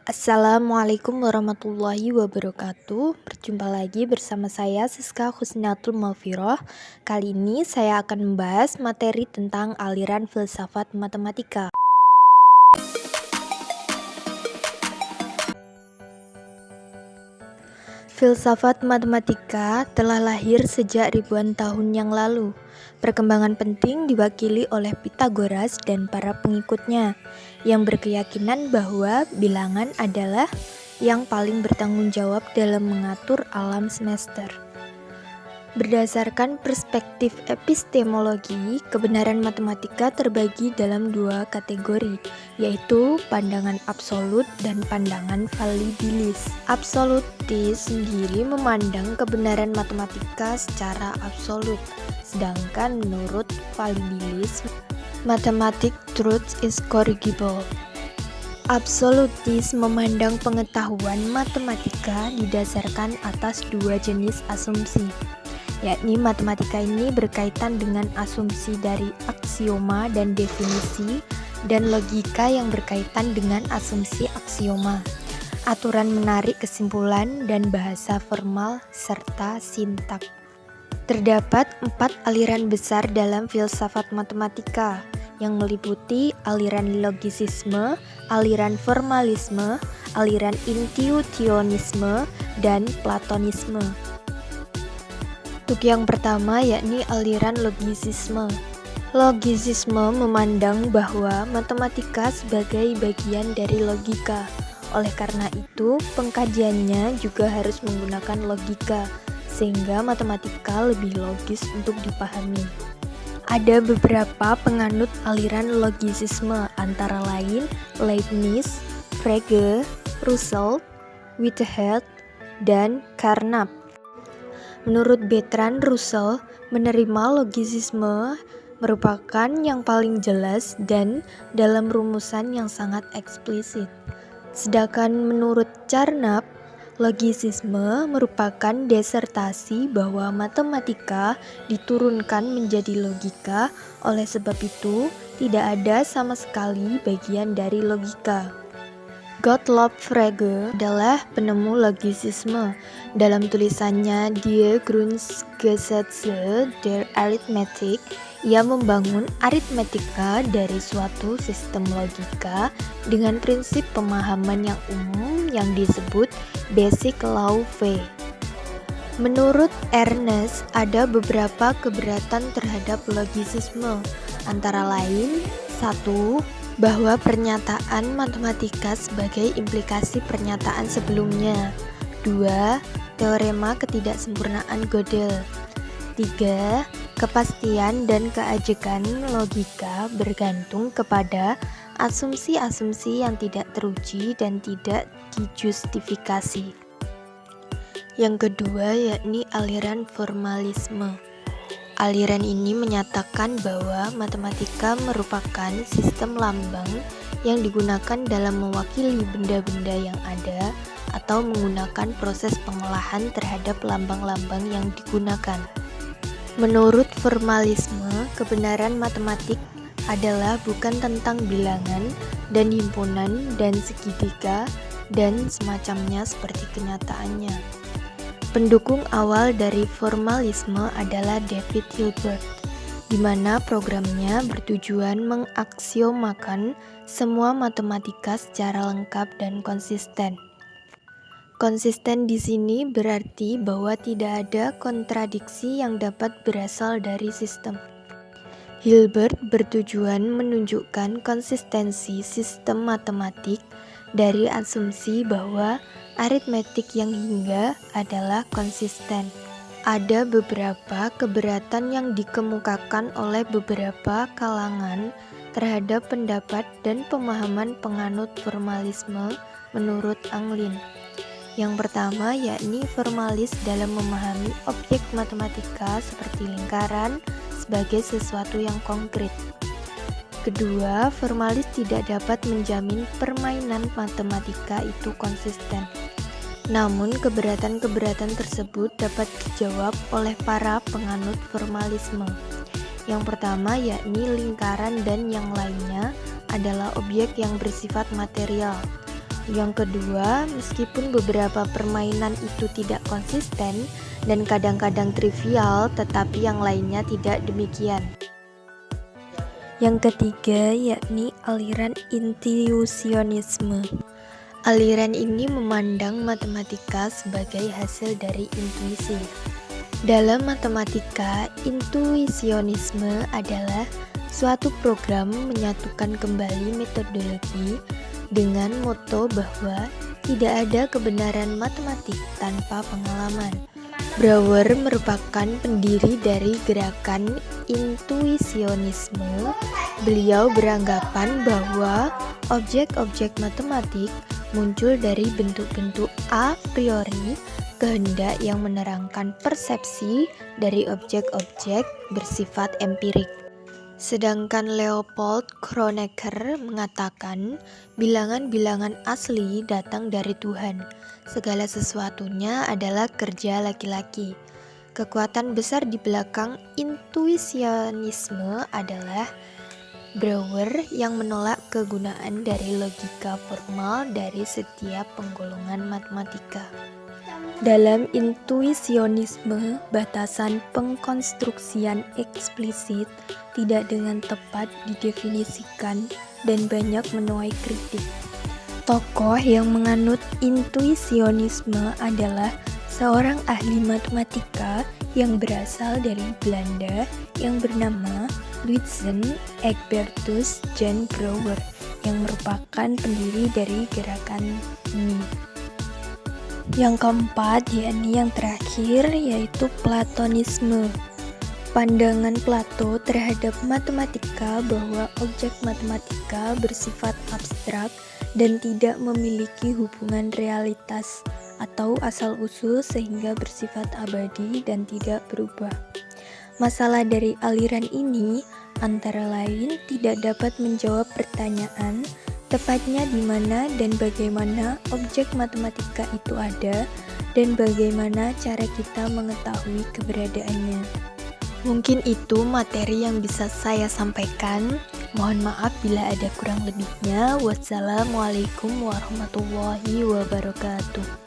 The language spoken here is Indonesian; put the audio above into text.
Assalamualaikum warahmatullahi wabarakatuh. Berjumpa lagi bersama saya Siska Husnatul Maufiroh. Kali ini saya akan membahas materi tentang aliran filsafat matematika. Filsafat matematika telah lahir sejak ribuan tahun yang lalu. Perkembangan penting diwakili oleh Pythagoras dan para pengikutnya yang berkeyakinan bahwa bilangan adalah yang paling bertanggung jawab dalam mengatur alam semesta. Berdasarkan perspektif epistemologi, kebenaran matematika terbagi dalam dua kategori, yaitu pandangan absolut dan pandangan fallibilis. Absolutis sendiri memandang kebenaran matematika secara absolut, sedangkan menurut fallibilis, mathematic truth is corrigible. Absolutis memandang pengetahuan matematika didasarkan atas dua jenis asumsi, yakni matematika ini berkaitan dengan asumsi dari aksioma dan definisi, dan logika yang berkaitan dengan asumsi aksioma, aturan menarik kesimpulan, dan bahasa formal serta sintak. Terdapat 4 aliran besar dalam filsafat matematika yang meliputi aliran logisisme, aliran formalisme, aliran intuitionisme, dan platonisme. Untuk yang pertama yakni aliran logisisme. Logisisme memandang bahwa matematika sebagai bagian dari logika. Oleh karena itu, pengkajiannya juga harus menggunakan logika, sehingga matematika lebih logis untuk dipahami. Ada beberapa penganut aliran logisisme, antara lain Leibniz, Frege, Russell, Whitehead, dan Carnap. Menurut Bertrand Russell, menerima logisisme merupakan yang paling jelas dan dalam rumusan yang sangat eksplisit. Sedangkan menurut Carnap, logisisme merupakan disertasi bahwa matematika diturunkan menjadi logika, oleh sebab itu tidak ada sama sekali bagian dari logika. Gottlob Frege adalah penemu logisisme. Dalam tulisannya Die Grundgesetze der Arithmetik, ia membangun aritmetika dari suatu sistem logika dengan prinsip pemahaman yang umum yang disebut Basic Law V. Menurut Ernest, ada beberapa keberatan terhadap logisisme, antara lain 1. Bahwa pernyataan matematika sebagai implikasi pernyataan sebelumnya. 2. Teorema ketidaksempurnaan Gödel. 3. Kepastian dan keajekan logika bergantung kepada asumsi-asumsi yang tidak teruji dan tidak dijustifikasi. Yang kedua yakni aliran formalisme. Aliran ini menyatakan bahwa matematika merupakan sistem lambang yang digunakan dalam mewakili benda-benda yang ada atau menggunakan proses pengolahan terhadap lambang-lambang yang digunakan. Menurut formalisme, kebenaran matematik adalah bukan tentang bilangan dan himpunan dan segitiga dan semacamnya seperti kenyataannya. Pendukung awal dari formalisme adalah David Hilbert, di mana programnya bertujuan mengaksiomakan semua matematika secara lengkap dan konsisten. Konsisten di sini berarti bahwa tidak ada kontradiksi yang dapat berasal dari sistem. Hilbert bertujuan menunjukkan konsistensi sistem matematik dari asumsi bahwa aritmetik yang hingga adalah konsisten. Ada beberapa keberatan yang dikemukakan oleh beberapa kalangan terhadap pendapat dan pemahaman penganut formalisme menurut Anglin. Yang pertama yakni formalis dalam memahami objek matematika seperti lingkaran sebagai sesuatu yang konkret. Kedua, formalis tidak dapat menjamin permainan matematika itu konsisten. Namun, keberatan-keberatan tersebut dapat dijawab oleh para penganut formalisme. Yang pertama yakni lingkaran dan yang lainnya adalah objek yang bersifat material. Yang kedua, meskipun beberapa permainan itu tidak konsisten dan kadang-kadang trivial, tetapi yang lainnya tidak demikian. Yang ketiga, yakni aliran intuisionisme. Aliran ini memandang matematika sebagai hasil dari intuisi. Dalam matematika, intuisionisme adalah suatu program menyatukan kembali metodologi dengan moto bahwa tidak ada kebenaran matematik tanpa pengalaman. Brouwer merupakan pendiri dari gerakan intuisionisme. Beliau beranggapan bahwa objek-objek matematik muncul dari bentuk-bentuk a priori, kehendak yang menerangkan persepsi dari objek-objek bersifat empirik. Sedangkan Leopold Kronecker mengatakan bilangan-bilangan asli datang dari Tuhan. Segala sesuatunya adalah kerja laki-laki. Kekuatan besar di belakang intuisionisme adalah Brouwer yang menolak kegunaan dari logika formal dari setiap penggolongan matematika. Dalam intuisionisme, batasan pengkonstruksian eksplisit tidak dengan tepat didefinisikan dan banyak menuai kritik. Tokoh yang menganut intuisionisme adalah seorang ahli matematika yang berasal dari Belanda yang bernama Luizen Egbertus Jan Brouwer yang merupakan pendiri dari gerakan ini. Yang keempat, yakni yang terakhir, yaitu Platonisme. Pandangan Plato terhadap matematika bahwa objek matematika bersifat abstrak dan tidak memiliki hubungan realitas atau asal-usul sehingga bersifat abadi dan tidak berubah. Masalah dari aliran ini antara lain tidak dapat menjawab pertanyaan tepatnya di mana dan bagaimana objek matematika itu ada dan bagaimana cara kita mengetahui keberadaannya. Mungkin itu materi yang bisa saya sampaikan. Mohon maaf bila ada kurang lebihnya. Wassalamualaikum warahmatullahi wabarakatuh.